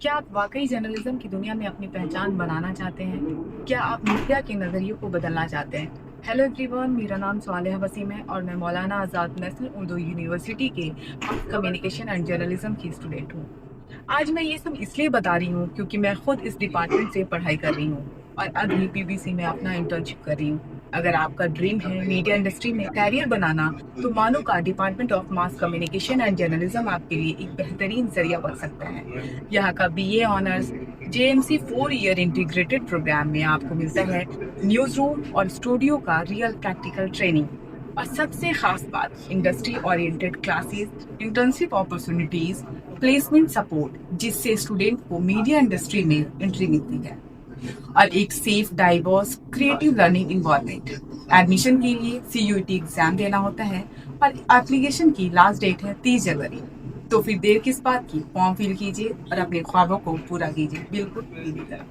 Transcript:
क्या आप वाकई जर्नलिज्म की दुनिया में अपनी पहचान बनाना चाहते हैं? क्या आप मीडिया के नज़रिए को बदलना चाहते हैं? हेलो एवरीवन, मेरा नाम सालेहा वसीम है और मैं मौलाना आज़ाद नेशनल उर्दू यूनिवर्सिटी के मास कम्युनिकेशन एंड जर्नलिज्म की स्टूडेंट हूँ। आज मैं ये सब इसलिए बता रही हूँ क्योंकि मैं खुद इस डिपार्टमेंट से पढ़ाई कर रही हूँ और अभी पीबीसी में अपना इंटर्नशिप कर रही हूँ। अगर आपका ड्रीम है मीडिया इंडस्ट्री में कैरियर बनाना, तो मानो का department of mass communication and journalism आपके लिए एक बेहतरीन जरिया बन सकता है। यहाँ का BA honours JMC 4 year integrated programme में आपको मिलता है न्यूज रूम और स्टूडियो का रियल प्रैक्टिकल ट्रेनिंग, और सबसे खास बात industry oriented classes, internship opportunities, placement support, जिससे स्टूडेंट को मीडिया इंडस्ट्री में एंट्री मिलती है, और एक safe diverse creative learning environment. Admission के लिए सीयूईटी एग्जाम देना होता है और एप्लीकेशन की लास्ट डेट है 30 जनवरी। तो फिर देर किस बात की, फॉर्म फिल कीजिए और अपने ख्वाबों को पूरा कीजिए, बिल्कुल मेरी तरह।